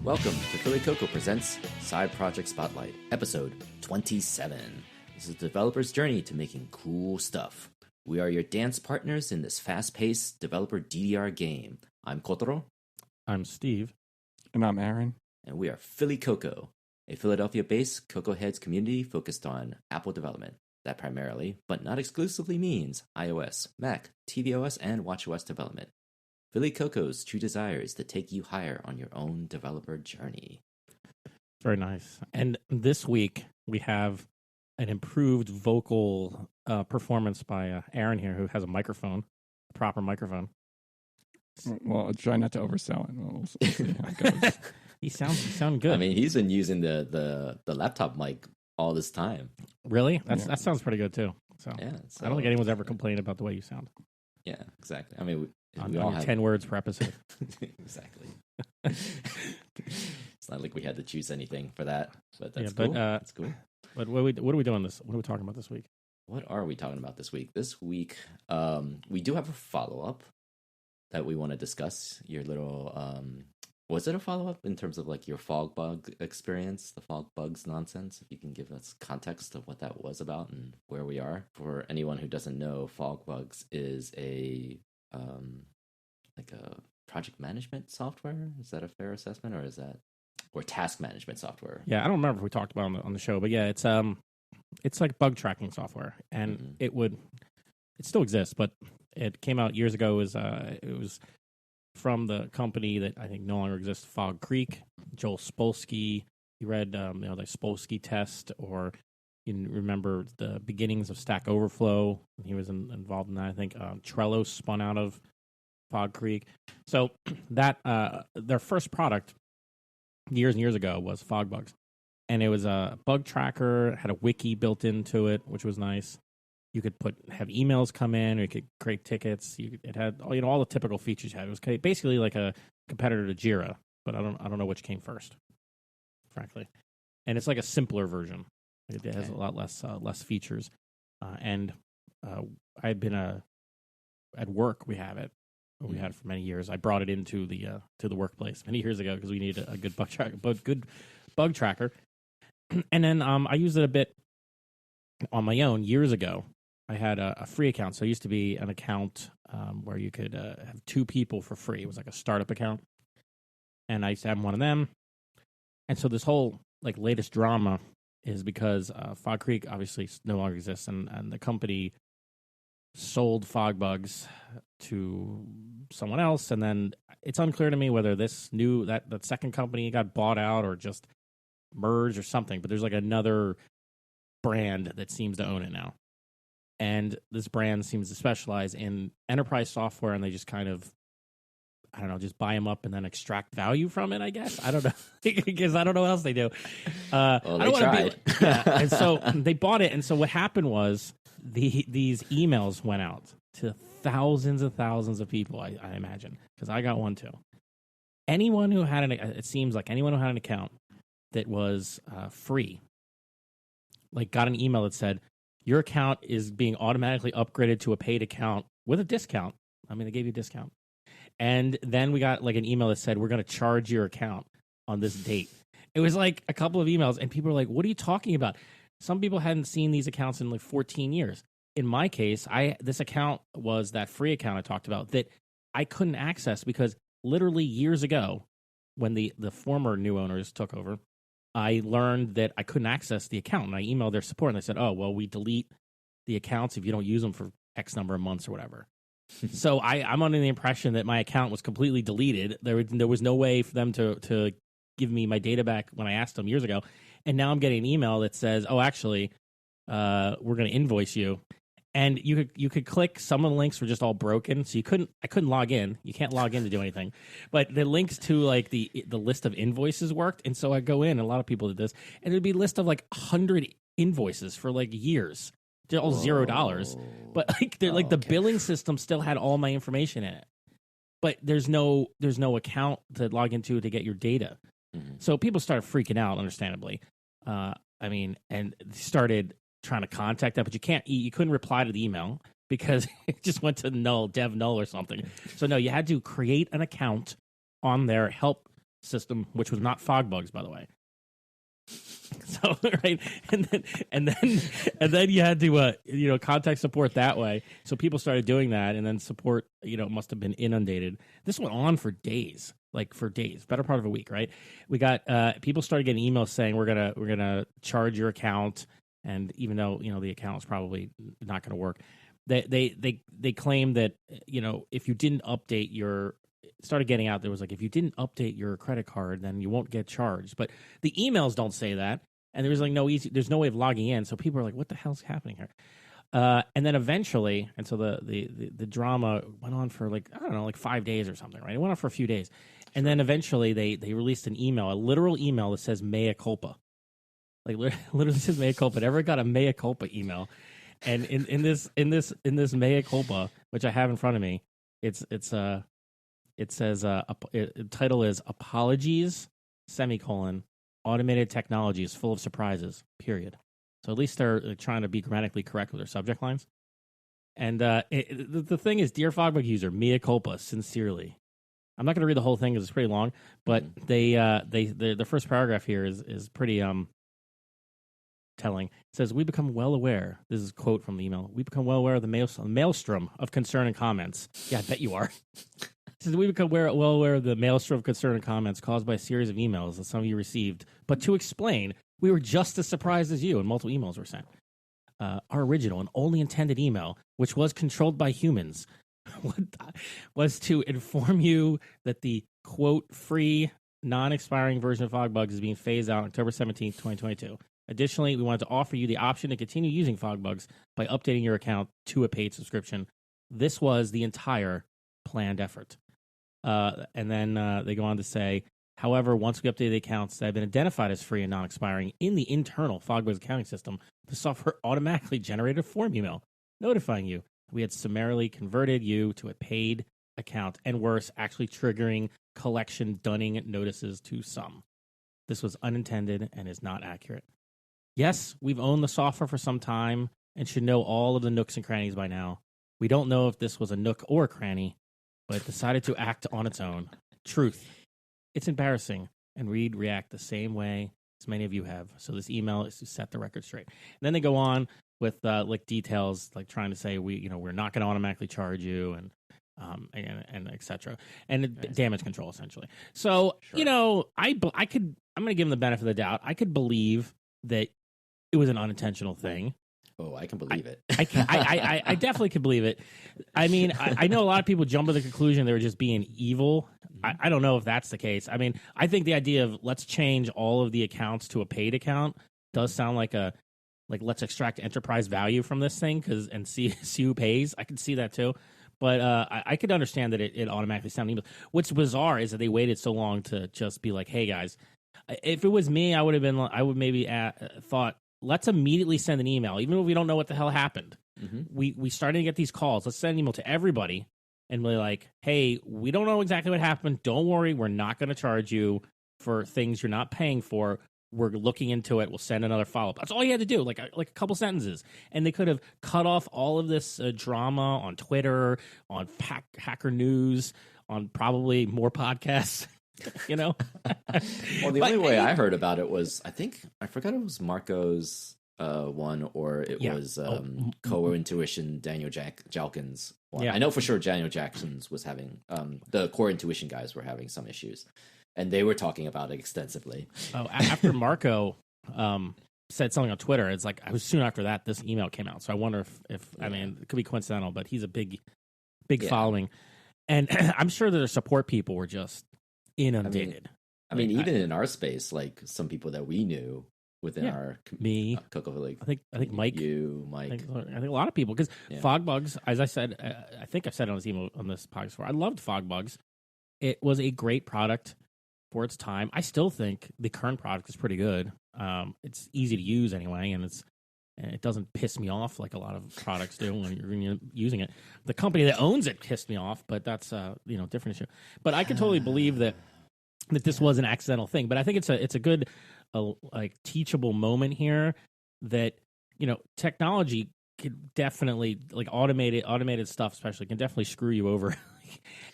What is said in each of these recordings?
Welcome to Philly Coco Presents Side Project Spotlight, episode 27. This is the developer's journey to making cool stuff. We are your dance partners in this fast-paced developer DDR game. I'm Kotaro. I'm Steve. And I'm Aaron. And we are Philly Coco, a Philadelphia-based Cocoa Heads community focused on Apple development. That primarily, but not exclusively, means iOS, Mac, tvOS, and watchOS development. Philly Coco's true desire is to take you higher on your own developer journey. Very nice. And this week, we have an improved vocal performance by Aaron here, who has a microphone, a proper microphone. Well, try not to oversell it. We'll see how it goes. He sounds good. I mean, he's been using the laptop mic all this time. Really? That sounds pretty good, too. So, yeah, I don't think anyone's ever complained about the way you sound. Yeah, exactly. I mean, we all have 10 words per episode. Exactly. It's not like we had to choose anything for that, but that's cool. That's cool. But what are we doing this? What are we talking about this week? What are we talking about this week? This week, we do have a follow-up that we want to discuss. Your little, was it a follow-up in terms of like your FogBugz experience, the FogBugz nonsense? If you can give us context of what that was about and where we are. For anyone who doesn't know, FogBugz is a project management software. Is that a fair assessment, or task management software? Yeah, I don't remember if we talked about it on the show, but yeah, it's like bug tracking software, and it still exists, but it came out years ago. It was from the company that I think no longer exists, Fog Creek. Joel Spolsky. You read the Spolsky test, or you remember the beginnings of Stack Overflow. He was involved in that. I think Trello spun out of Fog Creek. So that their first product years and years ago was FogBugz, and it was a bug tracker. Had a wiki built into it, which was nice. You could have emails come in, or you could create tickets. It had all the typical features you had. It was basically like a competitor to Jira, but I don't know which came first, frankly. And it's like a simpler version. It has a lot less features. And I've been at work. We have it. We had it for many years. I brought it into the workplace many years ago because we needed a good bug tracker. And then I used it a bit on my own years ago. I had a free account. So it used to be an account where you could have two people for free. It was like a startup account. And I used to have one of them. And so this whole latest drama is because Fog Creek obviously no longer exists, and the company sold FogBugz to someone else, and then it's unclear to me whether that second company got bought out or just merged or something, but there's another brand that seems to own it now. And this brand seems to specialize in enterprise software, and they just kind of, I don't know, just buy them up and then extract value from it, I guess. I don't know, because I don't know what else they do. Well, they tried. And so they bought it, and so what happened was these emails went out to thousands and thousands of people, I imagine, because I got one too. It seems like anyone who had an account that was free, got an email that said, your account is being automatically upgraded to a paid account with a discount. I mean, they gave you a discount. And then we got an email that said, we're going to charge your account on this date. It was a couple of emails, and people were like, what are you talking about? Some people hadn't seen these accounts in 14 years. In my case, this account was that free account I talked about that I couldn't access because literally years ago, when the former new owners took over, I learned that I couldn't access the account. And I emailed their support, and they said, oh, well, we delete the accounts if you don't use them for X number of months or whatever. So I'm under the impression that my account was completely deleted. There was no way for them to give me my data back when I asked them years ago. And now I'm getting an email that says, oh, actually, we're going to invoice you. And you could click. Some of the links were just all broken, so I couldn't log in. You can't log in to do anything. But the links to the list of invoices worked, and so I go in, and a lot of people did this, and it'd be a list of 100 invoices for years. They're all $0, but the billing system still had all my information in it, but there's no account to log into to get your data. Mm-hmm. So people started freaking out, understandably. And started trying to contact that, but you couldn't reply to the email because it just went to dev null or something. So no, you had to create an account on their help system, which was not FogBugz, by the way. So right, and then you had to contact support that way. So people started doing that, and then support must have been inundated. This went on for days, better part of a week. Right, we got people started getting emails saying we're gonna charge your account, and even though the account was probably not going to work, they claimed that if you didn't update your started getting out there was like, if you didn't update your credit card, then you won't get charged. But the emails don't say that, and there's there's no way of logging in. So people are like, what the hell's happening here? And then eventually, and so the drama went on for 5 days or something, right? It went on for a few days, and then eventually they released an email, a literal email that says mea culpa, literally says mea culpa. Never got a mea culpa email, and in this mea culpa, which I have in front of me, it says title is Apologies, automated technology is full of surprises, period. So at least they're trying to be grammatically correct with their subject lines. And the thing is, dear FogBugz user, mea culpa, sincerely. I'm not going to read the whole thing because it's pretty long, but the first paragraph here is pretty telling. It says, we become well aware, this is a quote from the email, we become well aware of the maelstrom of concern and comments. Yeah, I bet you are. It says, we become well aware of the maelstrom of concern and comments caused by a series of emails that some of you received. But to explain, we were just as surprised as you, and multiple emails were sent. Our original and only intended email, which was controlled by humans, was to inform you that the, quote, free, non-expiring version of FogBugz is being phased out on October 17th, 2022. Additionally, we wanted to offer you the option to continue using FogBugz by updating your account to a paid subscription. This was the entire planned effort. And then they go on to say, however, once we update the accounts that have been identified as free and non-expiring in the internal FogBugz accounting system, the software automatically generated a form email notifying you we had summarily converted you to a paid account, and worse, actually triggering collection dunning notices to some. This was unintended and is not accurate. Yes, we've owned the software for some time and should know all of the nooks and crannies by now. We don't know if this was a nook or a cranny, but it decided to act on its own. Truth. It's embarrassing, and we'd react the same way as many of you have. So this email is to set the record straight. And then they go on with details, trying to say we're not going to automatically charge you and et cetera, and damage control essentially. So sure. I'm going to give them the benefit of the doubt. I could believe that it was an unintentional thing. Oh, I can believe it. I definitely could believe it. I mean, I know a lot of people jump to the conclusion they were just being evil. I don't know if that's the case. I mean, I think the idea of let's change all of the accounts to a paid account does sound like let's extract enterprise value from this thing and see who pays. I can see that too. But I could understand that it automatically sent emails. What's bizarre is that they waited so long to just be like, hey, guys, if it was me, I would maybe thought, let's immediately send an email, even if we don't know what the hell happened. Mm-hmm. We started to get these calls. Let's send an email to everybody and be like, hey, we don't know exactly what happened. Don't worry. We're not going to charge you for things you're not paying for. We're looking into it. We'll send another follow-up. That's all you had to do, like a couple sentences. And they could have cut off all of this drama on Twitter, on Hacker News, on probably more podcasts. Well, the only way I heard about it was, I forgot it was Marco's one, or it was Core Intuition, Daniel Jalkin's one. Yeah. I know for sure Daniel Jackson's was having, the Core Intuition guys were having some issues, and they were talking about it extensively. Oh, after Marco said something on Twitter, it's like, I was soon after that, this email came out. So I wonder if I mean, it could be coincidental, but he's a big following. And I'm sure that their support people were just inundated. I mean, even in our space, like some people that we knew within our me, like I think Mike, Mike. I think a lot of people, because FogBugz, as I said, I think I've said on this email on this podcast before, I loved FogBugz. It was a great product for its time. I still think the current product is pretty good. It's easy to use anyway, and it doesn't piss me off like a lot of products do when you're using it. The company that owns it pissed me off, but that's different issue. But I can totally believe that this was an accidental thing. But I think it's a good teachable moment here that technology could definitely, like automated stuff especially, can definitely screw you over.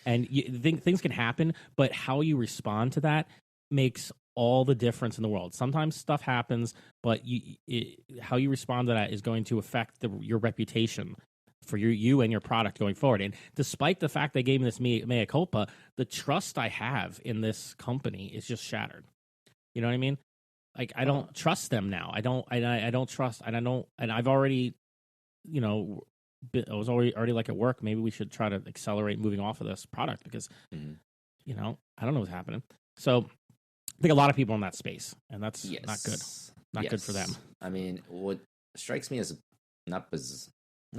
And things can happen, but how you respond to that makes all the difference in the world. Sometimes stuff happens, but how you respond to that is going to affect your reputation for you and your product going forward. And despite the fact they gave me this mea culpa, the trust I have in this company is just shattered. You know what I mean? Like, I don't trust them now. I don't trust, and I've already, I was already like at work. Maybe we should try to accelerate moving off of this product because, I don't know what's happening. So I think a lot of people in that space, and that's not good. Not good for them. I mean, what strikes me as not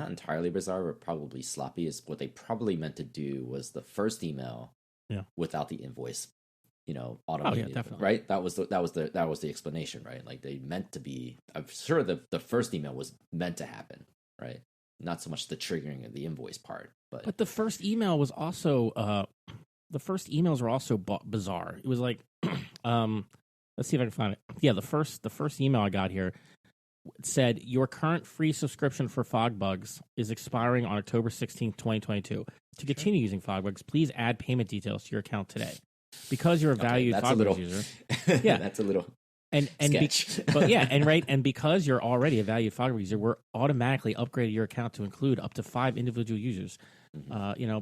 entirely bizarre, but probably sloppy is what they probably meant to do was the first email without the invoice, automated. Oh, yeah, definitely. Right? That was the explanation, right? Like they meant to be. I'm sure the first email was meant to happen, right? Not so much the triggering of the invoice part, but the first email was also the first emails were also bizarre. It was like, let's see if I can find it. Yeah, the first email I got here said your current free subscription for FogBugz is expiring on October 16th, 2022. To continue using FogBugz, please add payment details to your account today. Because you're a valued FogBugz user. Yeah, that's a little and and because you're already a valued FogBugz user, we're automatically upgrading your account to include up to 5 individual users.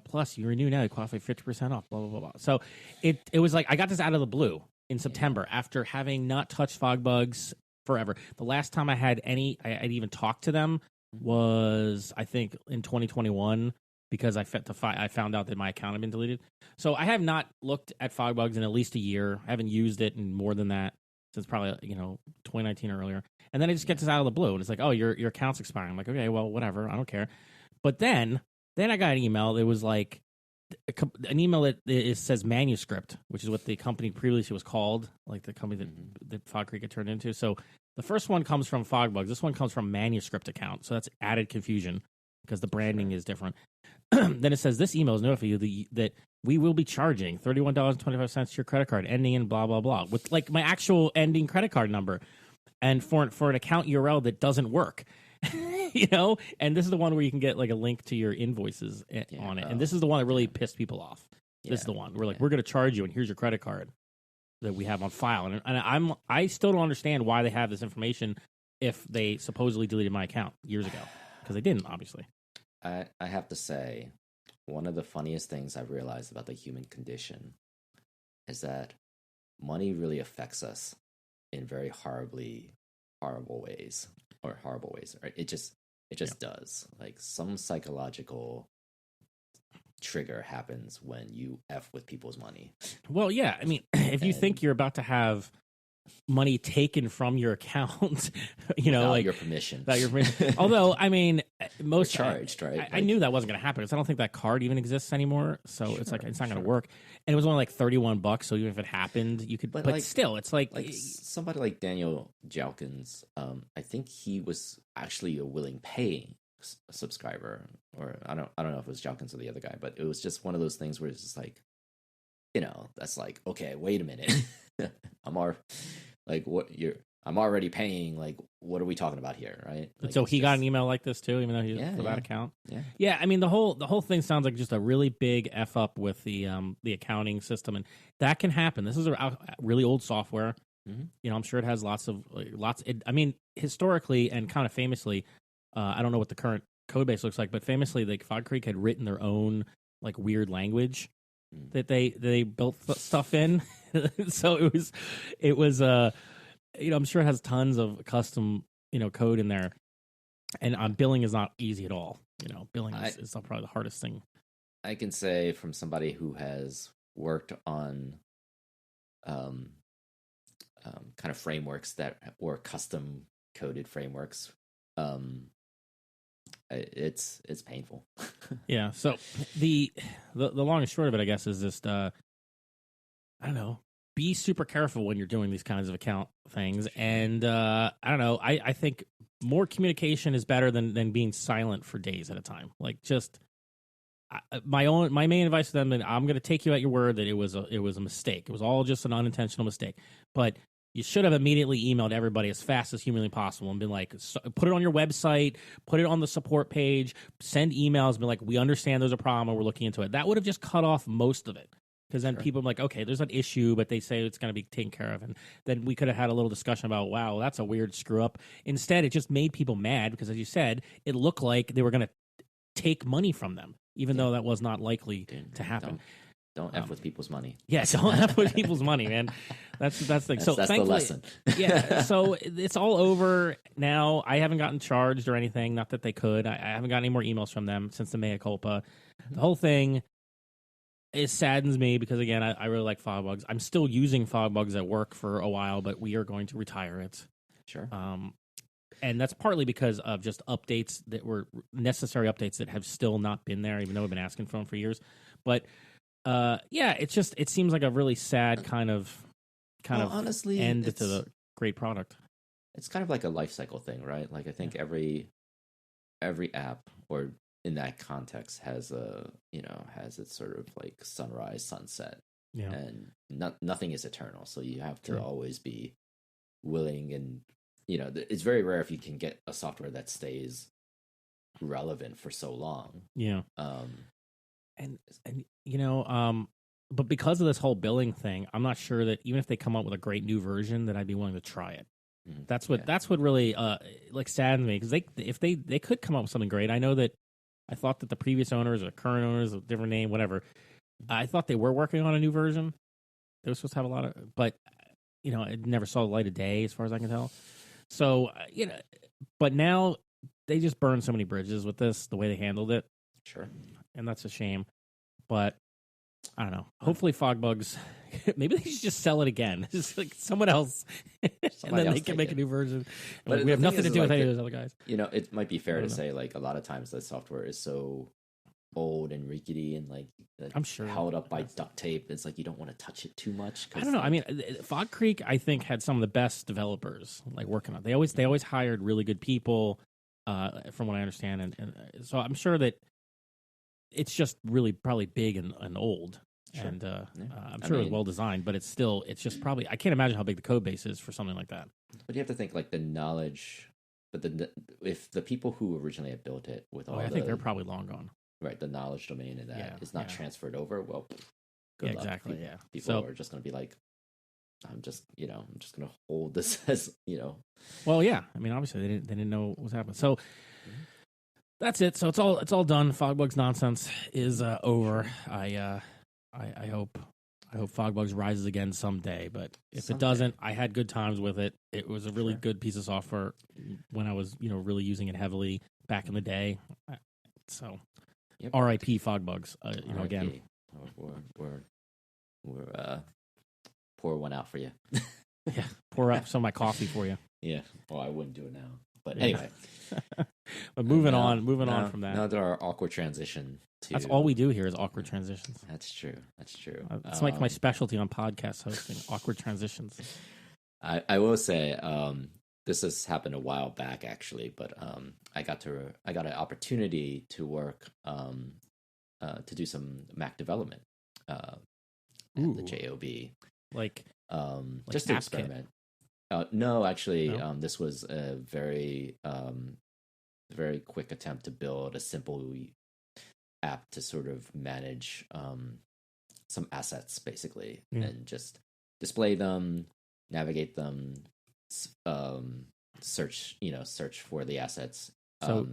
Plus you renew now, you qualify 50% off. Blah blah blah blah. So it was like I got this out of the blue in September after having not touched FogBugz forever. The last time I had I'd even talked to them was I think in 2021 because I found out that my account had been deleted. So I have not looked at FogBugz in at least a year. I haven't used it in more than that since probably 2019 or earlier. And then I just get this out of the blue and it's like, oh, your account's expiring. I'm like, okay, well, whatever, I don't care. But then I got an email. It was like an email that says manuscript, which is what the company previously was called, like the company that Fog Creek had turned into. So the first one comes from FogBugz. This one comes from manuscript account. So that's added confusion because the branding is different. Then it says this email is notifying you that we will be charging $31.25 to your credit card ending in blah, blah, blah with like my actual ending credit card number and for an account URL that doesn't work. And this is the one where you can get like a link to your invoices on it. And this is the one that really pissed people off. This is the one we're like, we're going to charge you and here's your credit card that we have on file. And I still don't understand why they have this information if they supposedly deleted my account years ago because they didn't, obviously. I have to say, one of the funniest things I've realized about the human condition is that money really affects us in very horrible ways. Right? It just does. Like some psychological trigger happens when you F with people's money. Well, yeah. I mean, if you think you're about to have money taken from your account, without your permission. Although, I mean, most charged, right? I knew that wasn't going to happen because I don't think that card even exists anymore. So it's like it's not going to work. And it was only like $31. So even if it happened, you could. But still, it's like somebody like Daniel Jalkins. I think he was actually a willing paying subscriber, or I don't know if it was Jalkins or the other guy, but it was just one of those things where it's just like, that's like, okay, wait a minute. I'm already paying. Like, what are we talking about here, right? Like, so he got an email like this too, even though he was for that account. Yeah. I mean, the whole thing sounds like just a really big f up with the accounting system, and that can happen. This is a really old software. I'm sure it has lots. I mean, historically and kind of famously, I don't know what the current code base looks like, but famously, like Fog Creek had written their own like weird language that they built stuff in. So it was I'm sure it has tons of custom code in there, and billing is not easy at all. Billing is probably the hardest thing. I can say from somebody who has worked on kind of frameworks that were custom coded frameworks. It's painful. Yeah. So the long and short of it, I guess, is just I don't know. Be super careful when you're doing these kinds of account things, and I don't know. I think more communication is better than being silent for days at a time. Like just my main advice to them, and I'm going to take you at your word that it was a mistake. It was all just an unintentional mistake, but you should have immediately emailed everybody as fast as humanly possible and been like, put it on your website, put it on the support page, send emails, be like, we understand there's a problem and we're looking into it. That would have just cut off most of it. Because then people are like, okay, there's an issue, but they say it's going to be taken care of. And then we could have had a little discussion about, wow, that's a weird screw up. Instead, it just made people mad because, as you said, it looked like they were going to take money from them, even though that was not likely to happen. Don't F with people's money. Yeah, don't F with people's money, man. That's the thing. So that's the lesson. Yeah, so it's all over now. I haven't gotten charged or anything. Not that they could. I haven't got any more emails from them since the mea culpa. The whole thing, it saddens me because, again, I really like FogBugz. I'm still using FogBugz at work for a while, but we are going to retire it. Sure. And that's partly because of just updates that were necessary updates that have still not been there, even though we've been asking for them for years. But it seems like a really sad kind of honestly, end to the great product. It's kind of like a life cycle thing, right? Like I think every app or in that context has its sort of like sunrise, sunset. Yeah. And nothing is eternal. So you have to always be willing, and it's very rare if you can get a software that stays relevant for so long. Yeah. But because of this whole billing thing, I'm not sure that even if they come up with a great new version, that I'd be willing to try it. Mm-hmm. That's what really saddens me, because if they could come up with something great. I know that I thought that the previous owners or current owners, a different name, whatever, I thought they were working on a new version. They were supposed to have a lot of, but it never saw the light of day as far as I can tell. So but now they just burned so many bridges with this, the way they handled it. Sure. And that's a shame. But I don't know. Hopefully FogBugz, maybe they should just sell it again. Just like someone else. And then they can make a new version. But we have nothing to do with any of those other guys. It might be fair to say, like, a lot of times the software is so old and rickety and like I'm sure held up by duct tape. It's like you don't want to touch it too much. I don't know. I mean, Fog Creek, I think, had some of the best developers like working on it. They always hired really good people, from what I understand, and so I'm sure that it's just really probably big and old. Sure. And I'm sure it was well designed, but it's just probably, I can't imagine how big the code base is for something like that. But you have to think like the knowledge, but if the people who originally had built it with all I think they're probably long gone. Right, the knowledge domain in that is not transferred over. Well, good luck. Exactly. People are just going to be like, I'm just going to hold this as. Well, yeah. I mean, obviously they didn't know what was happening. So that's it. So it's all done. FogBugz nonsense is over. I hope FogBugz rises again someday. But if it doesn't, I had good times with it. It was a really good piece of software when I was really using it heavily back in the day. So. Yep. R.I.P. FogBugz. Again, we're pour one out for you. Yeah, pour up some of my coffee for you. Yeah. Well, I wouldn't do it now, but anyway. But moving on from that. Now that our awkward transition. That's all we do here is awkward transitions. That's true. It's like my specialty on podcast hosting, awkward transitions. I will say. This has happened a while back, actually, but I got an opportunity to work to do some Mac development at the JOB, like just to experiment. No, actually, no? This was a very quick attempt to build a simple app to sort of manage some assets, basically, and just display them, navigate them. Search for the assets. So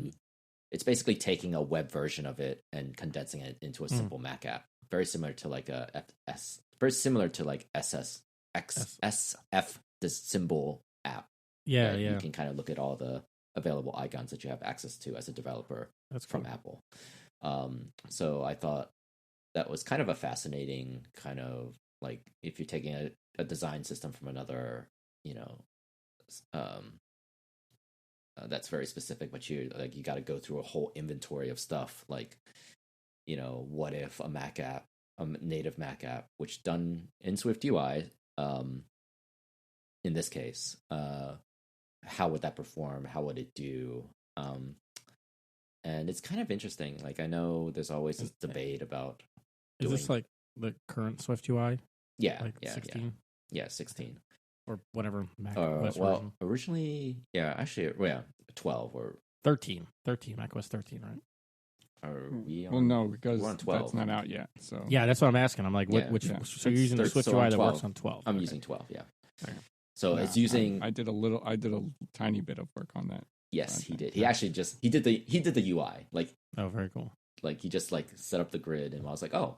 it's basically taking a web version of it and condensing it into a simple Mac app, very similar to like SFX, the symbol app. Yeah. You can kind of look at all the available icons that you have access to as a developer from Apple. So I thought that was kind of a fascinating kind of like if you're taking a design system from another, that's very specific, but you got to go through a whole inventory of stuff. Like, what if a Mac app, a native Mac app, which done in SwiftUI, in this case, how would that perform? How would it do? And it's kind of interesting. Like, I know there's always this debate about. Is this like the current SwiftUI? Yeah, like 16. Yeah, 16. Or whatever macOS version. Originally, 12 or 13. 13, macOS 13, right? Are we on? Well, no, because we're on 12. that's not out yet. So Yeah, that's what I'm asking. I'm like, Yeah. which? Yeah. So you're using the SwiftUI that works on 12. I'm using 12. Yeah. Okay. So nah, it's using. I did a tiny bit of work on that. Yes, he did. He Yeah. actually he did the UI. Oh, very cool. Like he just like set up the grid, and I was like, oh,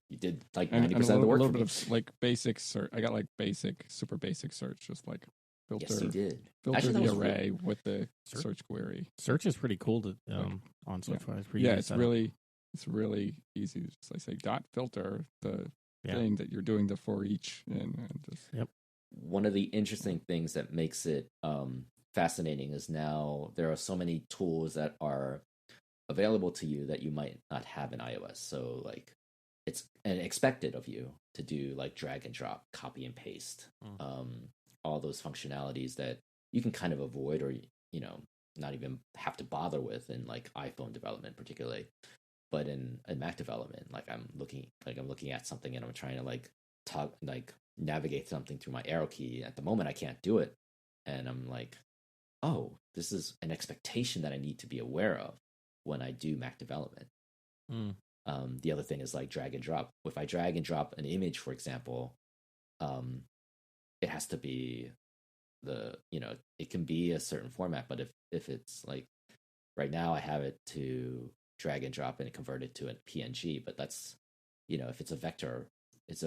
you did like And 90% of the work. A for little me. bit of like basic search. I got like super basic search, just like filter. Yes, you did. Filter Actually, that the was array with the Search. search query. Search is pretty cool to on SwiftUI. Yeah, it's really easy. Just like say dot filter the thing that you're doing the for each and just One of the interesting things that makes it fascinating is now there are so many tools that are available to you that you might not have in iOS. So like it's expected of you to do like drag and drop, copy and paste, all those functionalities that you can kind of avoid or not even have to bother with in like iPhone development particularly. But in Mac development, like I'm looking at something and I'm trying to like navigate something through my arrow key. At the moment, I can't do it, and I'm like, oh, this is an expectation that I need to be aware of when I do Mac development. The other thing is like drag and drop. If I drag and drop an image, for example, it has to be it can be a certain format, but if it's like right now I have it to drag and drop and convert it to a PNG, but that's if it's a vector, if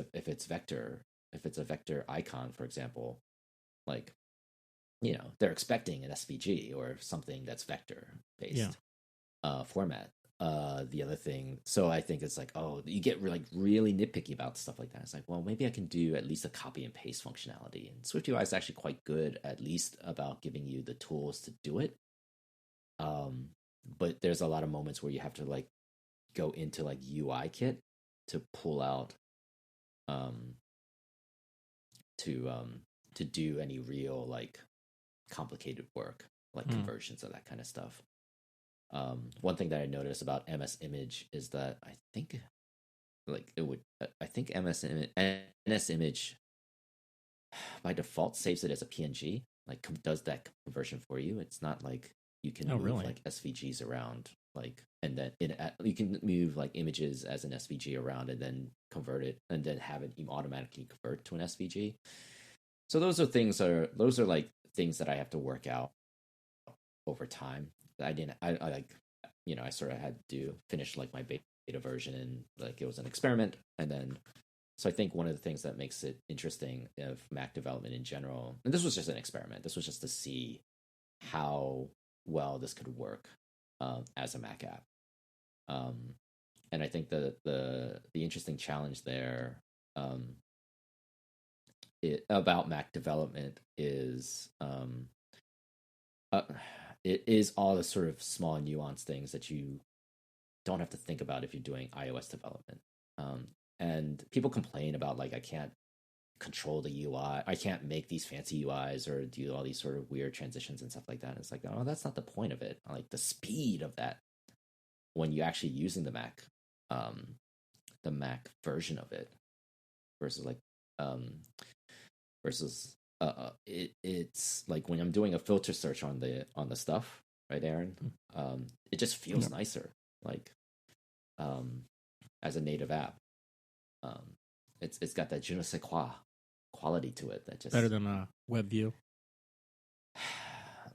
it's a vector icon, for example, like they're expecting an SVG or something that's vector based format. The other thing, so I think it's like, oh, you get really nitpicky about stuff like that. It's like, well, maybe I can do at least a copy and paste functionality, and SwiftUI is actually quite good, at least about giving you the tools to do it. But there's a lot of moments where you have to like go into like UI kit to pull out to do any real like complicated work like conversions of that kind of stuff. One thing that I noticed about MS Image is that I think NS Image by default saves it as a PNG, like does that conversion for you. It's not like you can move like SVGs around, like, and then you can move like images as an SVG around and then convert it and then have it automatically convert to an SVG. So those are like things that I have to work out over time. I sort of had to finish like my beta version, and like it was an experiment, and then so I think one of the things that makes it interesting of Mac development in general, and this was just an experiment, this was just to see how well this could work as a Mac app, and I think the interesting challenge there about Mac development is it is all the sort of small nuanced things that you don't have to think about if you're doing iOS development. And people complain about like I can't control the UI, I can't make these fancy UIs or do all these sort of weird transitions and stuff like that. And it's like, oh, that's not the point of it. Like the speed of that when you're actually using the Mac version of it versus like it's like when I'm doing a filter search on the stuff, right, Aaron? It just feels nicer, like as a native app. It's got that je ne sais quoi quality to it that just better than WebView.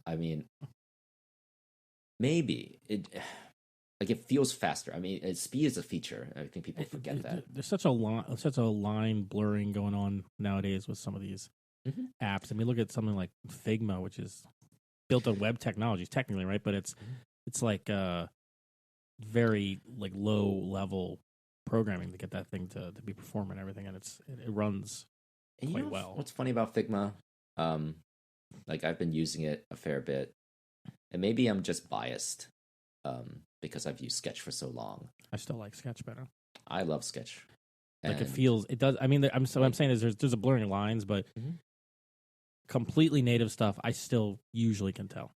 I mean, maybe it feels faster. I mean, speed is a feature. I think people forget that. There's such a line blurring going on nowadays with some of these apps. I mean, look at something like Figma, which is built on web technologies, technically, right? But it's like very like low level programming to get that thing to be performant and everything, and it runs quite well. What's funny about Figma? Like I've been using it a fair bit, and maybe I'm just biased because I've used Sketch for so long. I still like Sketch better. I love Sketch. Like it does. I mean, what I'm saying is there's a blurring of lines, but completely native stuff, I still usually can tell.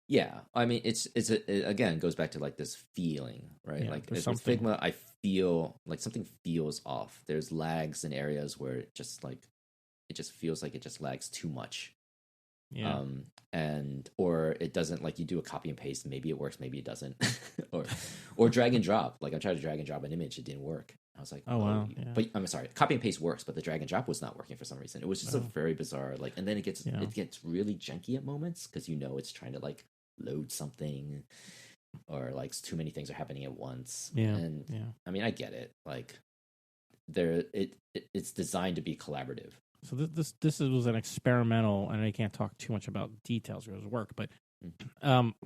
Yeah, I mean, it again goes back to like this feeling, right? Yeah, like with Figma, I feel like something feels off. There's lags in areas where it just feels like it just lags too much. Yeah. Or it doesn't, like, you do a copy and paste, maybe it works, maybe it doesn't, or drag and drop. Like, I tried to drag and drop an image, it didn't work. I was like, oh wow, yeah. But I'm sorry, copy and paste works, but the drag and drop was not working for some reason. It was just a very bizarre, like, and then it gets really janky at moments because it's trying to like load something, or like too many things are happening at once. I mean, I get it. Like, it's designed to be collaborative. So this was an experimental, and I can't talk too much about details of his work, but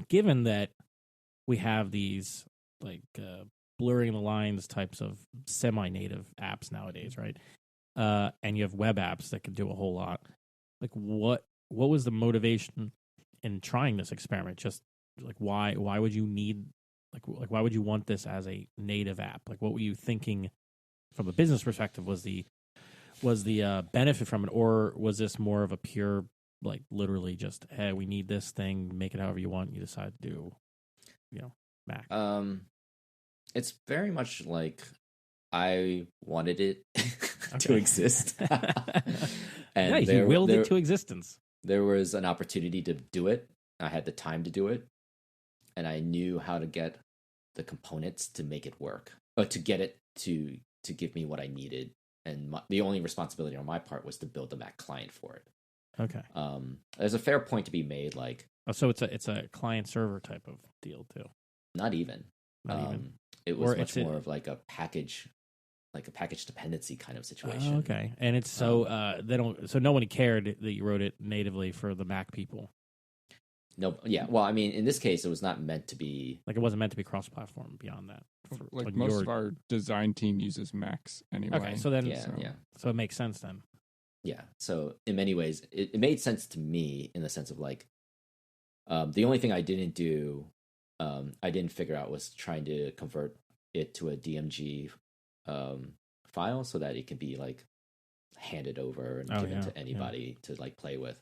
given that we have these like blurring the lines types of semi-native apps nowadays, right? And you have web apps that can do a whole lot. Like, what was the motivation in trying this experiment? Just like why would you need like why would you want this as a native app? Like, what were you thinking from a business perspective was the benefit from it, or was this more of a pure, like, literally just, hey, we need this thing, make it however you want, you decide to do, Mac? It's very much like I wanted it to exist. And he willed it to existence. There was an opportunity to do it. I had the time to do it, and I knew how to get the components to make it work, or to get it to give me what I needed. And the only responsibility on my part was to build the Mac client for it. Okay. There's a fair point to be made. Like, so it's a client server type of deal too. Not even. It was much more of like a package dependency kind of situation. Oh, okay. And it's so nobody cared that you wrote it natively for the Mac people. No, yeah. Well, I mean, in this case, it was not meant to be. Like, it wasn't meant to be cross-platform beyond that. Like most of our design team uses Macs anyway. Okay, so then, so it makes sense then. Yeah. So in many ways, it made sense to me in the sense of like, the only thing I didn't do, I didn't figure out, was trying to convert it to a DMG file so that it can be like handed over and given to anybody to like play with,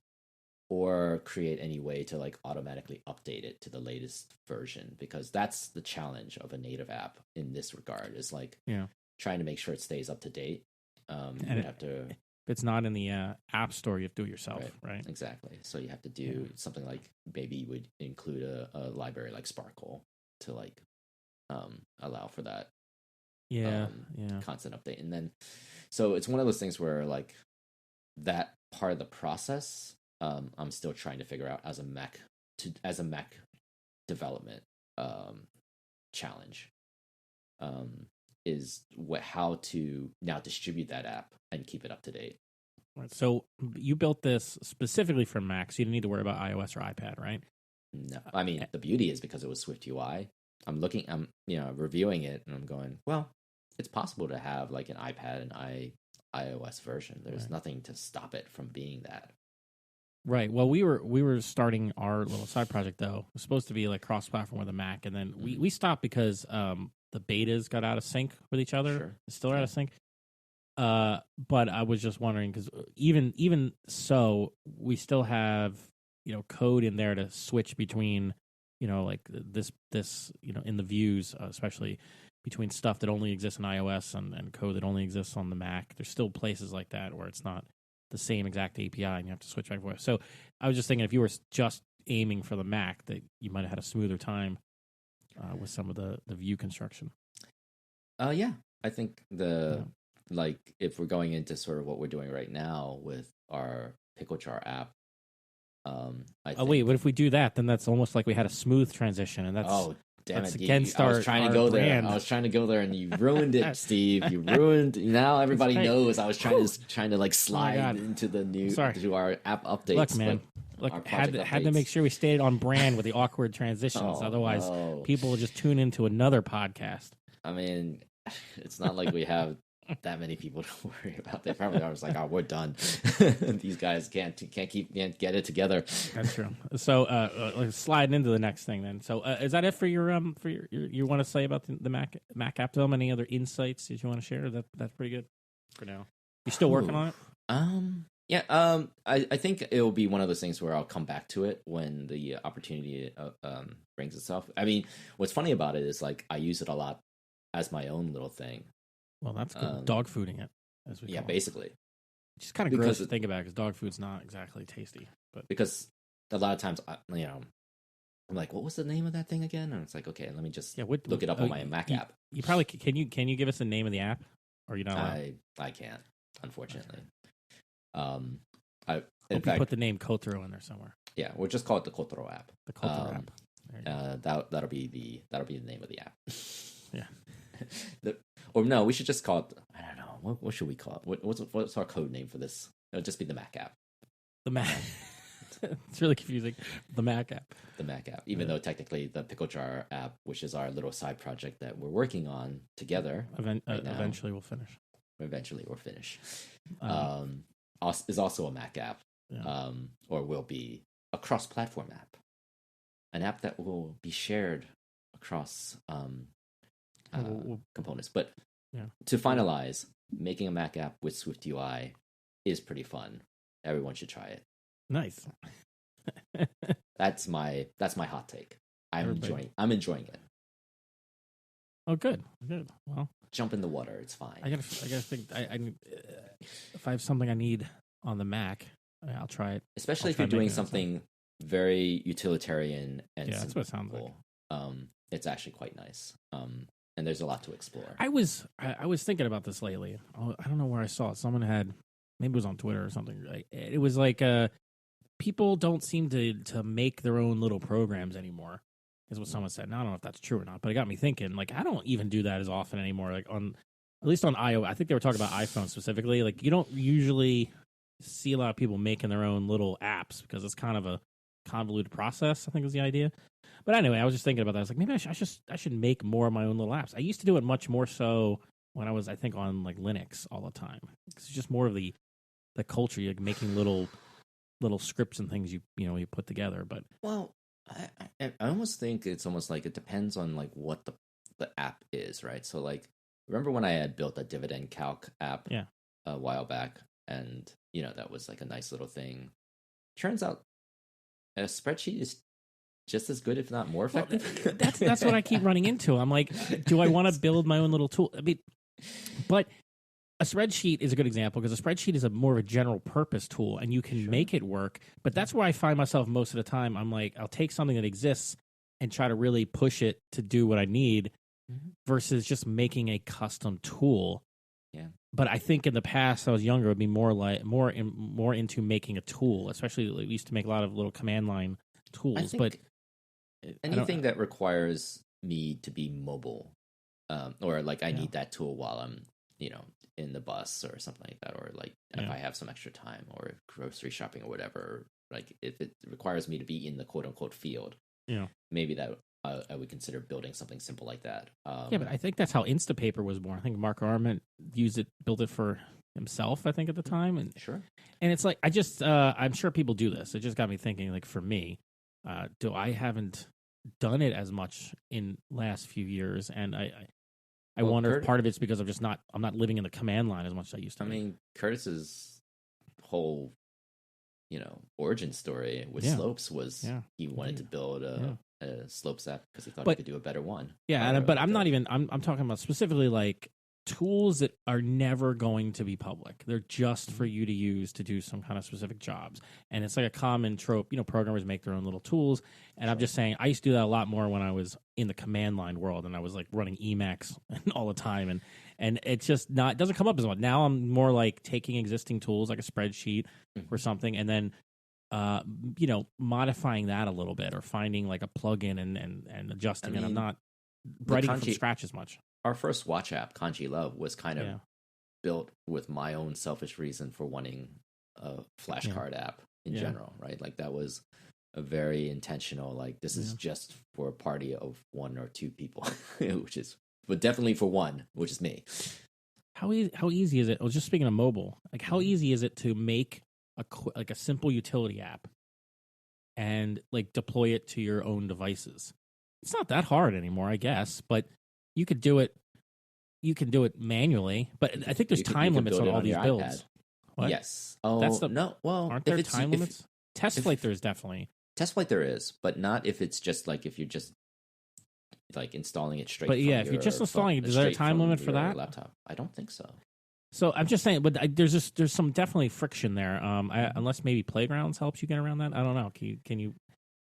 or create any way to like automatically update it to the latest version, because that's the challenge of a native app in this regard, is like trying to make sure it stays up to date. You have to. If it's not in the app store, you have to do it yourself, right? Exactly. So you have to do something like, maybe you would include a library like Sparkle to like allow for that. Constant update. And then, so it's one of those things where like that part of the process, I'm still trying to figure out as a Mac development challenge, is how to now distribute that app and keep it up to date. Right. So you built this specifically for Mac, so you didn't need to worry about iOS or iPad, right? No, I mean, the beauty is because it was SwiftUI. I'm reviewing it, and I'm going, well, it's possible to have like an iPad and iOS version. There's nothing to stop it from being that. Right. Well, we were starting our little side project though. It was supposed to be like cross-platform with a Mac, and then we stopped because the betas got out of sync with each other. Sure. It's still out of sync. But I was just wondering, because even so, we still have code in there to switch between like this in the views, especially between stuff that only exists in iOS and code that only exists on the Mac. There's still places like that where it's not the same exact API, and you have to switch back and forth. So I was just thinking, if you were just aiming for the Mac, that you might have had a smoother time with some of the view construction. Yeah, I think like if we're going into sort of what we're doing right now with our PickleJar app. Wait, what if we do that? Then that's almost like we had a smooth transition, and that's damn that's it! Against I was trying to go brand. there. I was trying to go there, and you ruined it, Steve. You ruined. Now everybody knows I was trying to like slide into the new to our app updates. Look, man. Look, had to make sure we stayed on brand with the awkward transitions. Otherwise, people will just tune into another podcast. I mean, it's not like we have that many people to worry about. They probably are just like, oh, we're done. These guys can't get it together. That's true. So let's slide into the next thing then. So is that it for your you want to say about the Mac app development? Any other insights that you want to share? That's pretty good for now. You still working on it? I think it will be one of those things where I'll come back to it when the opportunity brings itself. I mean, what's funny about it is like I use it a lot as my own little thing. Well, that's good. Dog fooding it, as we call it. Basically. Just kind of gross to think about because dog food's not exactly tasty. But because a lot of times, you know, I'm like, what was the name of that thing again? And it's like, okay, let me just look it up on my Mac app. You probably can you give us the name of the app? Or you not allowed? I can't, unfortunately. In fact, put the name Kotaro in there somewhere. Yeah, we'll just call it the Kotaro app. The Kotaro app. That'll be the name of the app. Yeah. Or no, we should just call it. I don't know. What should we call it? What's our code name for this? It'll just be the Mac app. The Mac. It's really confusing. The Mac app. The Mac app. Even though technically the PickleJar app, which is our little side project that we're working on together, eventually we'll finish. Eventually we'll finish. Is also a Mac app, or will be a cross-platform app, an app that will be shared across components. But to finalize, making a Mac app with SwiftUI is pretty fun. Everyone should try it. Nice. That's my hot take. I'm enjoying it. Oh, good. Well, jump in the water. It's fine. I gotta think. If I have something I need on the Mac, I'll try it. Especially if you're doing something very utilitarian and that's what it sounds like. It's actually quite nice. And there's a lot to explore. I was thinking about this lately. I don't know where I saw it. Someone had, maybe it was on Twitter or something. Right? It was like people don't seem to make their own little programs anymore. Is what someone said. Now I don't know if that's true or not, but it got me thinking. Like I don't even do that as often anymore. Like at least on iOS, I think they were talking about iPhone specifically. Like you don't usually see a lot of people making their own little apps because it's kind of a convoluted process. I think was the idea. But anyway, I was just thinking about that. I was like, maybe I should make more of my own little apps. I used to do it much more so when I was, I think, on like Linux all the time. It's just more of the culture, like making little scripts and things you put together. But I almost think it's almost like it depends on like what the app is, right? So like, remember when I had built a dividend calc app a while back, and that was like a nice little thing. Turns out a spreadsheet is just as good, if not more effective. Well, that's what I keep running into. I'm like, do I want to build my own little tool? I mean, but a spreadsheet is a good example because a spreadsheet is more of a general purpose tool and you can make it work. But that's where I find myself most of the time. I'm like, I'll take something that exists and try to really push it to do what I need versus just making a custom tool. Yeah. But I think in the past, I was younger, it would be more into making a tool, especially we used to make a lot of little command line tools. But anything that requires me to be mobile, or like I need that tool while I'm, in the bus or something like that, or like if I have some extra time or grocery shopping or whatever, like if it requires me to be in the quote unquote field, maybe that I would consider building something simple like that. But I think that's how Instapaper was born. I think Mark Arment built it for himself, I think at the time. And sure. And it's like, I'm sure people do this. It just got me thinking, like for me, I haven't done it as much in last few years. And I wonder if part of it's because I'm not living in the command line as much as I used to. I mean, Curtis's whole, origin story with Slopes was he wanted to build a Slopes app because he thought he could do a better one. Yeah, but I'm not even. I'm talking about specifically like tools that are never going to be public. They're just for you to use to do some kind of specific jobs. And it's like a common trope. programmers make their own little tools. And I'm just saying, I used to do that a lot more when I was in the command line world and I was like running Emacs all the time. And it's just it doesn't come up as much. Now I'm more like taking existing tools like a spreadsheet or something and then modifying that a little bit or finding like a plugin and adjusting it. I'm not writing from scratch as much. Our first watch app, Kanji Love, was kind of built with my own selfish reason for wanting a flashcard app in general, right? Like that was a very intentional, like this is just for a party of one or two people, but definitely for one, which is me. How easy is it? I was just speaking of mobile. Like how easy is it to make a simple utility app and like deploy it to your own devices? It's not that hard anymore, I guess, but you could do it. You can do it manually, but I think there's time limits on all these builds. What? Yes. Oh, no. Well, aren't there time limits? TestFlight there is definitely. TestFlight there is, but not if it's just like if you're just like installing it straight. But if you're just installing it, is there a time limit for that? Laptop. I don't think so. So I'm just saying, but there's some definitely friction there. Unless maybe Playgrounds helps you get around that. I don't know. Can you?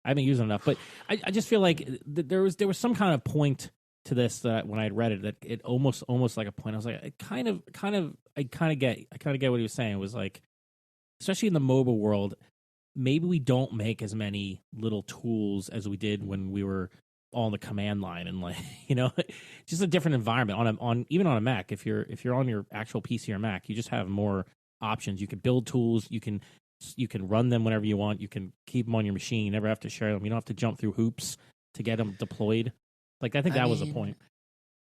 I haven't used it enough, but I just feel like there was some kind of point to this that when I had read it, that it almost like a point. I was like, I kind of get what he was saying. It was like, especially in the mobile world, maybe we don't make as many little tools as we did when we were all in the command line, and like, just a different environment on even on a Mac. If you're on your actual PC or Mac, you just have more options. You can build tools. You can run them whenever you want. You can keep them on your machine. You never have to share them. You don't have to jump through hoops to get them deployed. Like, I think that was the point.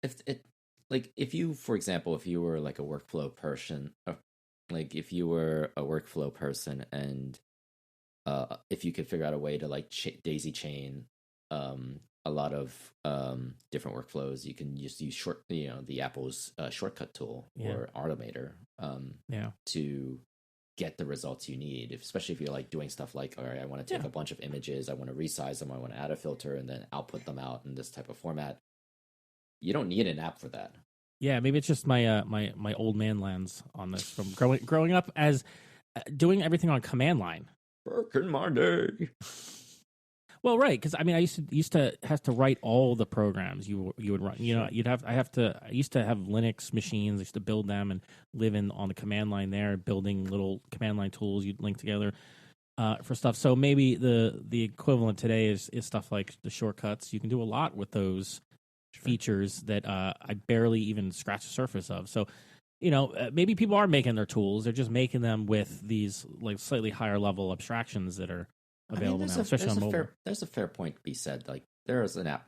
If you, for example, if you were like a workflow person, and if you could figure out a way to like daisy chain a lot of different workflows, you can just use the Apple's shortcut tool or Automator to get the results you need, especially if you're like doing stuff like, all right, I want to take a bunch of images, I want to resize them, I want to add a filter, and then output them out in this type of format. You don't need an app for that. Yeah, maybe it's just my my old man lens on this from growing up as doing everything on command line. Back in my day. Well, right, because I mean, I used to have to write all the programs you would run. I used to have Linux machines. I used to build them and live on the command line there, building little command line tools you'd link together for stuff. So maybe the equivalent today is stuff like the shortcuts. You can do a lot with those features that I barely even scratch the surface of. So, maybe people are making their tools. They're just making them with these like slightly higher level abstractions that are available now, especially on mobile. There's a fair point to be said. Like, there's an app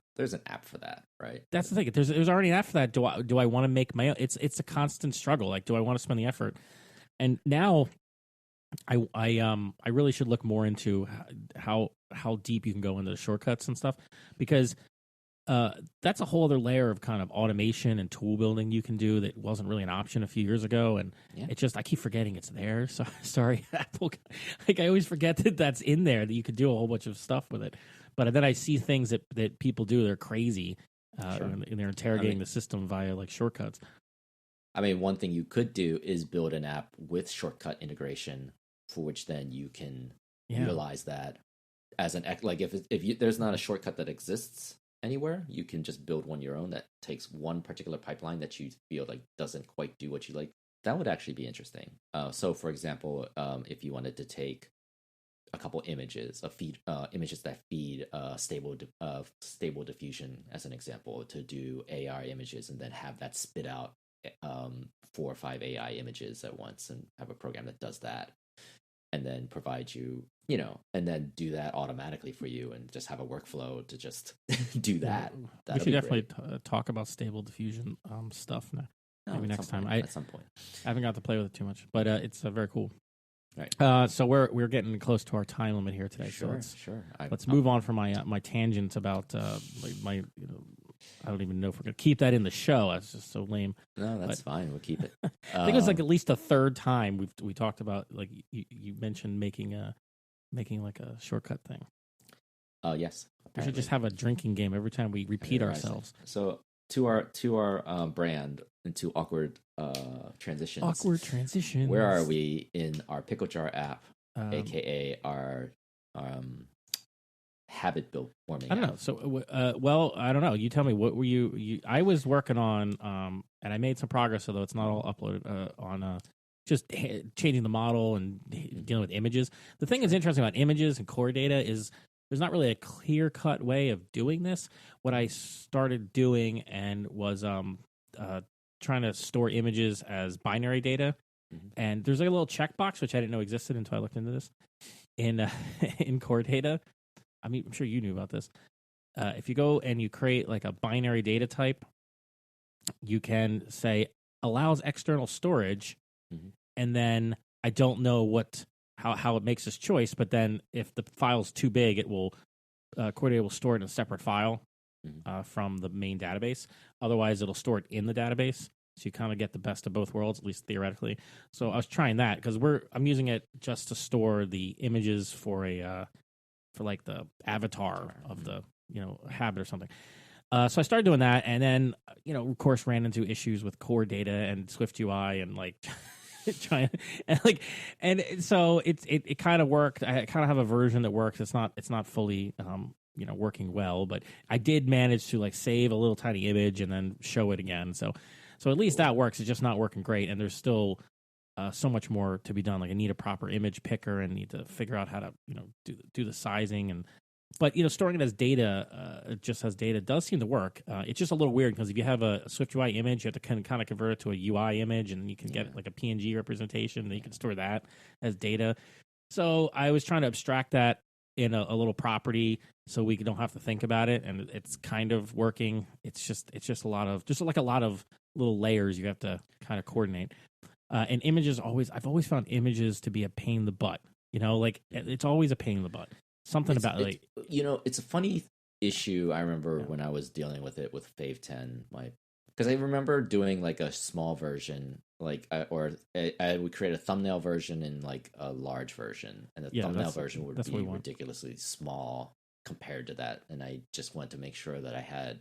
for that, right? That's the thing. There's already an app for that. Do I want to make my own? It's a constant struggle. Like, do I want to spend the effort? And now, I really should look more into how deep you can go into the shortcuts and stuff, because that's a whole other layer of kind of automation and tool building you can do that wasn't really an option a few years ago. And it just, I keep forgetting it's there. So sorry, Apple. Like, I always forget that that's in there, that you could do a whole bunch of stuff with it. But then I see things that people do, they're crazy, and they're interrogating the system via like shortcuts. I mean, one thing you could do is build an app with shortcut integration, for which then you can utilize that as if there's not a shortcut that exists anywhere, you can just build one your own that takes one particular pipeline that you feel like doesn't quite do what you like. That would actually be interesting. So, for example, if you wanted to take a couple images, images that feed stable diffusion, as an example, to do AI images, and then have that spit out 4 or 5 AI images at once, and have a program that does that, and then provide you, and then do that automatically for you, and just have a workflow to just do that. We should definitely talk about stable diffusion stuff now. Maybe next time. At some point. I haven't got to play with it too much, but it's very cool. Right. So we're getting close to our time limit here today. Sure. Let's move on from my tangents about my I don't even know if we're gonna keep that in the show. That's just so lame. No, that's fine. We'll keep it. I think it was like at least the third time we talked about, like, you mentioned making like a shortcut thing. Yes. We should just have a drinking game every time we repeat ourselves. So to our brand, into awkward transitions. Awkward transitions. Where are we in our PickleJar app, aka our habit build forming? I don't know. So, I don't know. You tell me. What were you? I was working on, and I made some progress, although it's not all uploaded on. Just changing the model and dealing with images. The thing that's interesting about images and core data is there's not really a clear-cut way of doing this. What I started doing was trying to store images as binary data. Mm-hmm. And there's like a little checkbox, which I didn't know existed until I looked into this, in core data. I mean, I'm sure you knew about this. If you go and you create like a binary data type, you can say allows external storage, mm-hmm. and then I don't know how it makes this choice, but then if the file's too big, it will core data will store it in a separate file, mm-hmm. From the main database. Otherwise, it'll store it in the database. So you kind of get the best of both worlds, at least theoretically. So I was trying that because I'm using it just to store the images for like the avatar of the habit or something. So I started doing that, and then of course, ran into issues with core data and SwiftUI and like trying and so it kind of worked. I kind of have a version that works. It's not fully working well, but I did manage to like save a little tiny image and then show it again. So at least that works. It's just not working great, and there's still so much more to be done. Like I need a proper image picker and need to figure out how to do the sizing but storing it as data, just as data, does seem to work. It's just a little weird because if you have a SwiftUI image, you have to kind of convert it to a UI image, and you can get like a PNG representation, and you can store that as data. So I was trying to abstract that in a little property so we don't have to think about it, and it's kind of working. It's just a lot of little layers you have to kind of coordinate. And images I've always found images to be a pain in the butt. Like it's always a pain in the butt. It's a funny issue. I remember when I was dealing with it with Fave 10, because I remember doing like a small version, like I would create a thumbnail version and like a large version, and the thumbnail version would be ridiculously small compared to that, and I just wanted to make sure that I had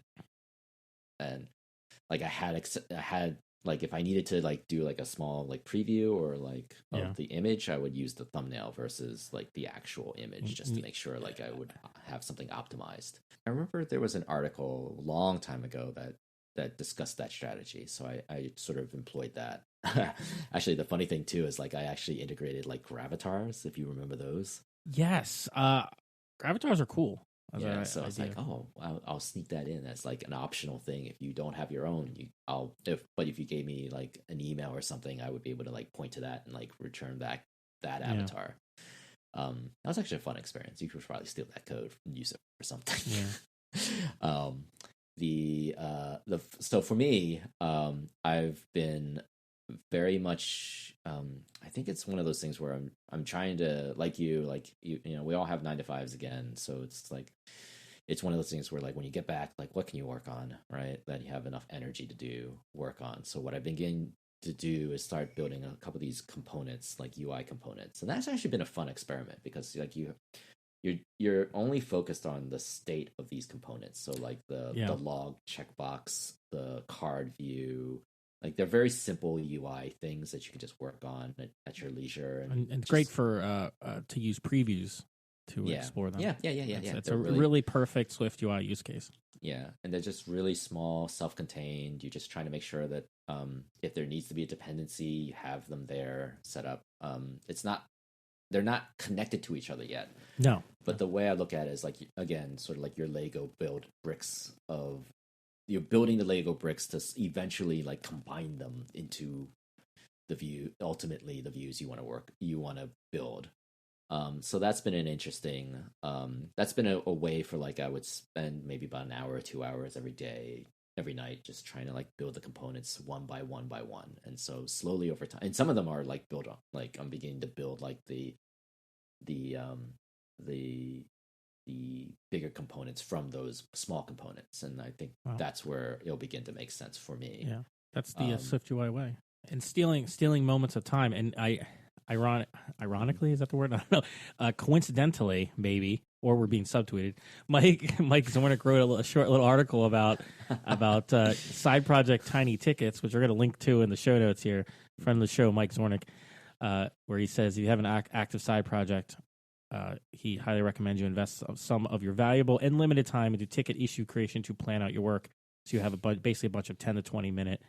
like if I needed to like do like a small like preview or like of the image, I would use the thumbnail versus like the actual image just to make sure like I would have something optimized. I remember there was an article a long time ago that discussed that strategy, so I sort of employed that. Actually, the funny thing too is like I actually integrated like gravitars, if you remember those. Yes, gravitars are cool. So it's like, I'll sneak that in as like an optional thing. If you don't have your own, if you gave me like an email or something, I would be able to like point to that and like return back that avatar. That was actually a fun experience. You could probably steal that code and use it for something. So for me, I've been very much I think it's one of those things where I'm trying to, like you we all have 9 to 5s again, so it's like it's one of those things where like when you get back, like what can you work on, right, that you have enough energy to do work on. So what I've been getting to do is start building a couple of these components, like UI components, and that's actually been a fun experiment because like you're only focused on the state of these components. So like the log checkbox, the card view, like they're very simple UI things that you can just work on at your leisure, and it's great for to use previews to explore them. It's a really perfect SwiftUI use case. Yeah, and they're just really small, self-contained. You're just trying to make sure that if there needs to be a dependency, you have them there set up. They're not connected to each other yet. No, but the way I look at it is like, again, sort of like your Lego build bricks of. You're building the Lego bricks to eventually like combine them into ultimately the views you want to build. So that's been an interesting, that's been a way for like, I would spend maybe about an hour or 2 hours every night, just trying to like build the components one by one by one. And so slowly over time, and some of them are like built up, like I'm beginning to build like the bigger components from those small components, and I think that's where it'll begin to make sense for me. Yeah, that's the SwiftUI way. And stealing moments of time, and ironically, is that the word? I don't know. Coincidentally, maybe, or we're being subtweeted. Mike Zornek wrote a short little article about side project tiny tickets, which we're going to link to in the show notes here. Friend of the show, Mike Zornek, where he says if you have an active side project, he highly recommends you invest some of your valuable and limited time into ticket issue creation to plan out your work. So you have basically a bunch of 10 to 20 minute,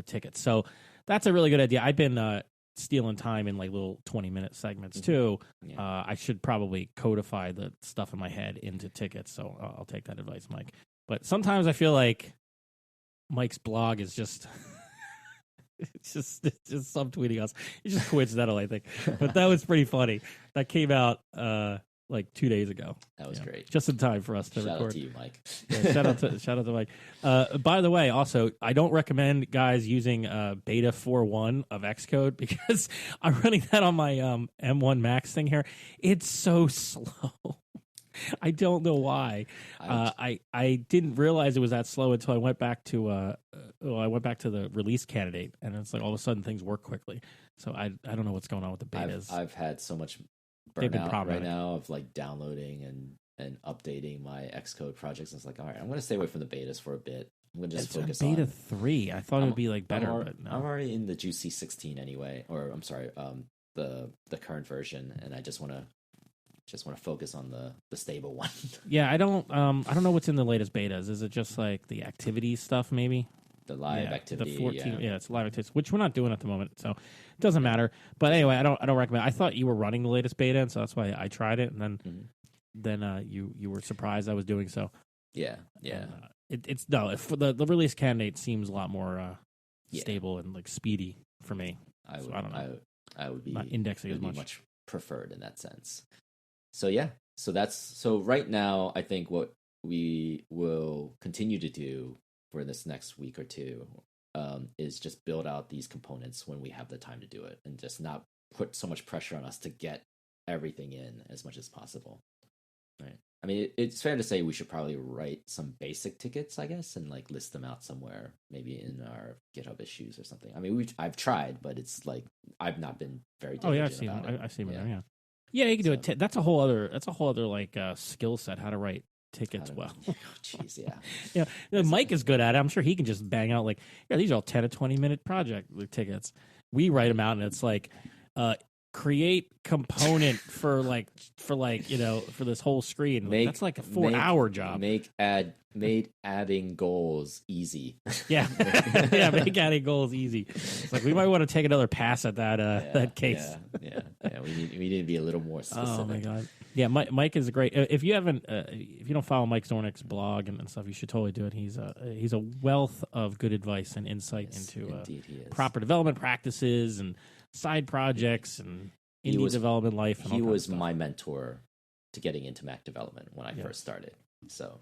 tickets. So that's a really good idea. I've been stealing time in like little 20-minute segments too. Yeah. I should probably codify the stuff in my head into tickets. So I'll take that advice, Mike. But sometimes I feel like Mike's blog is just. It's just subtweeting us. It's just coincidental, I think. But that was pretty funny. That came out like 2 days ago. That was great. Just in time for us to record. Shout out to you, Mike. Shout out to Mike. By the way, also, I don't recommend guys using beta 4.1 of Xcode because I'm running that on my M1 Max thing here. It's so slow. I don't know why. I didn't realize it was that slow until I went back to the release candidate, and it's like all of a sudden things work quickly. So I don't know what's going on with the betas. I've had so much burnout right now of like downloading and and updating my Xcode projects. I was like, all right, I'm going to stay away from the betas for a bit. I'm going to just It's focus beta on 3. I thought it would be like better, but no. I'm already in the Juicy 16 anyway, or I'm sorry, the current version, and I just want to focus on the stable one. Yeah, I don't know what's in the latest betas. Is it just like the activity stuff, maybe? The live activity, the 14, it's live activities, which we're not doing at the moment, so it doesn't matter. But anyway, I don't recommend. I thought you were running the latest beta, and so that's why I tried it, and then you were surprised I was doing so. Yeah. It's no, if the release candidate seems a lot more stable and like speedy for me. I don't know. I would be not indexing as much preferred in that sense. So yeah, so right now I think what we will continue to do for this next week or two is just build out these components when we have the time to do it, and just not put so much pressure on us to get everything in as much as possible. Right. I mean, it's fair to say we should probably write some basic tickets, I guess, and like list them out somewhere, maybe in our GitHub issues or something. I mean, I've tried, but it's like I've not been very diligent. Oh yeah, I've seen them. I've seen them there. Yeah, yeah, you can do it. That's a whole other like skill set, how to write tickets well. Jeez, yeah. Yeah, Mike is good at it. I'm sure he can just bang out like, yeah, these are all 10 to 20 minute project tickets. We write them out, and it's like, create component for this whole screen. That's like a 4-hour job. Make adding goals easy. Yeah, yeah. Make adding goals easy. It's like we might want to take another pass at that case. Yeah. We need to be a little more specific. Oh my god. Yeah, Mike is great. If you don't follow Mike Zornek's blog and stuff, you should totally do it. He's a wealth of good advice and insight into proper development practices and side projects and indie development life. And he was my mentor to getting into Mac development when I first started. So,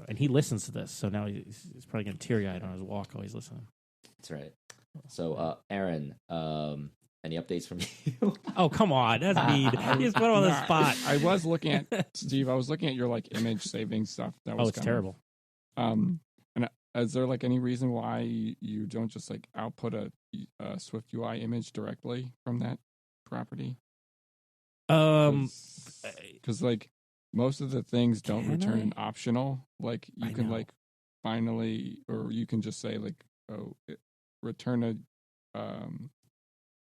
and he listens to this, so now he's probably getting teary-eyed on his walk while he's listening. That's right. So, Aaron, any updates from you? Oh, come on, that's mean. You just put him on the spot. I was looking at Steve. I was looking at your like image saving stuff. That was it's terrible. And is there like any reason why you don't just like output a SwiftUI image directly from that property? Because like most of the things don't return optional. Like you can like finally, or you can just say like, return a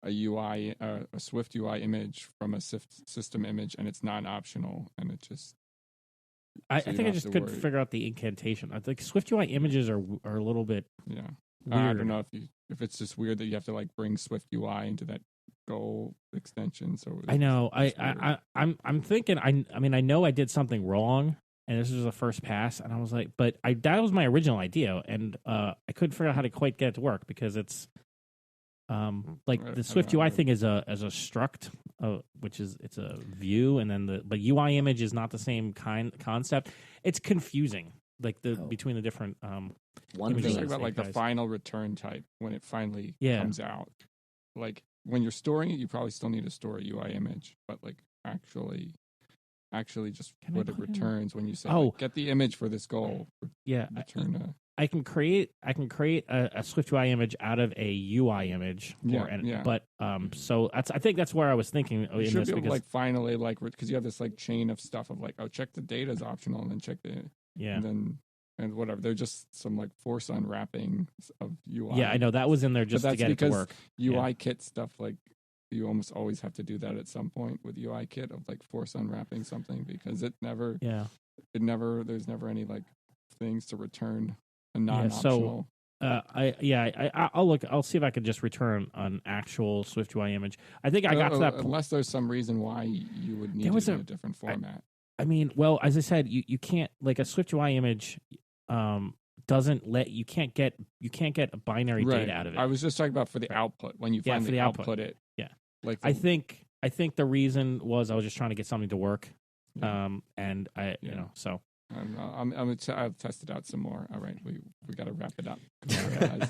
UI, a SwiftUI image from a system image, and it's non-optional, and it just. I think I just couldn't figure out the incantation. I think SwiftUI images are a little bit weird. I don't know if it's just weird that you have to like bring SwiftUI into that goal extension. So I know I'm thinking I mean I know I did something wrong, and this was the first pass, and I was like, but that was my original idea, and I couldn't figure out how to quite get it to work because it's like the SwiftUI thing is a struct, which is it's a view, and then but UI image is not the same concept. It's confusing, like between the different. One thing about like the final return type when it finally comes out, like when you're storing it, you probably still need to store a UI image, but like actually just what it returns when you say like, get the image for this goal. Return I can create a SwiftUI image out of a UI image. But so I think that's where I was thinking. You should be able to, like finally like because you have this like chain of stuff of like check the data is optional, and then check the and whatever. They're just some like force unwrapping of UI. Yeah, I know that was in there just to get it to work. UI kit stuff, like you almost always have to do that at some point with UI kit of like force unwrapping something because there's never any like things to return a non-optional. I'll see if I can just return an actual SwiftUI image. I think I got to that point. Unless there's some reason why you would need it in a different format. I mean, well, as I said, you can't like a SwiftUI image doesn't let you can't get a binary data out of it. I was just talking about for the output when you finally output it. Yeah, like I think the reason was I was just trying to get something to work, and so. I'll test it out some more. All right, we got to wrap it up.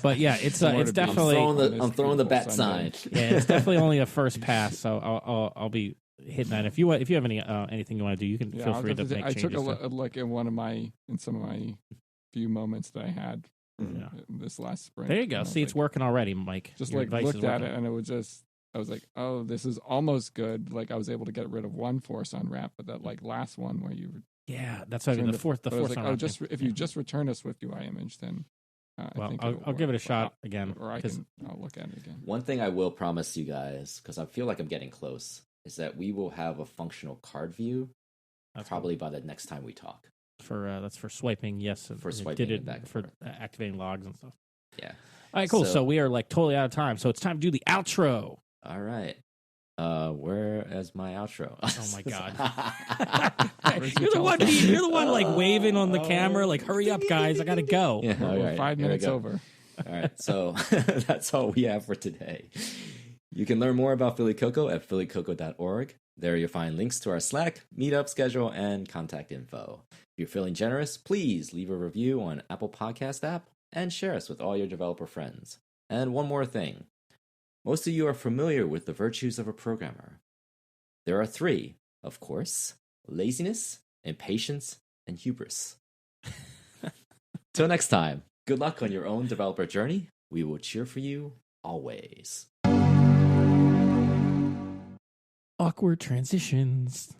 But yeah, it's definitely. I'm throwing the bat sign. Yeah, it's definitely only a first pass, so I'll be hitting that. If you have anything you want to do, you can feel free to make changes. I took a look at some of my few moments that I had this last sprint. There you go. See, it's working already, Mike. Just like looked at it, and it was just. I was like, oh, this is almost good. Like I was able to get rid of one force unwrap, but that like last one where you Yeah, that's what I mean. The fourth like, if you just return a SwiftUI image, then I'll give it a shot again. Or I'll look at it again. One thing I will promise you guys, because I feel like I'm getting close, is that we will have a functional card view probably by the next time we talk. That's for swiping, yes. For swiping did it back for activating logs and stuff. Yeah. All right, cool. So we are like totally out of time. So it's time to do the outro. All right. Where is my outro? Oh my god! You're the one like waving on the camera, like hurry up, guys! I gotta go. Yeah, we're 5 minutes over. All right, so that's all we have for today. You can learn more about Philly Cocoa at phillycocoa.org. There you'll find links to our Slack, meetup schedule, and contact info. If you're feeling generous, please leave a review on Apple Podcast app and share us with all your developer friends. And one more thing. Most of you are familiar with the virtues of a programmer. There are 3, of course: laziness, impatience, and hubris. Till next time, good luck on your own developer journey. We will cheer for you always. Awkward transitions.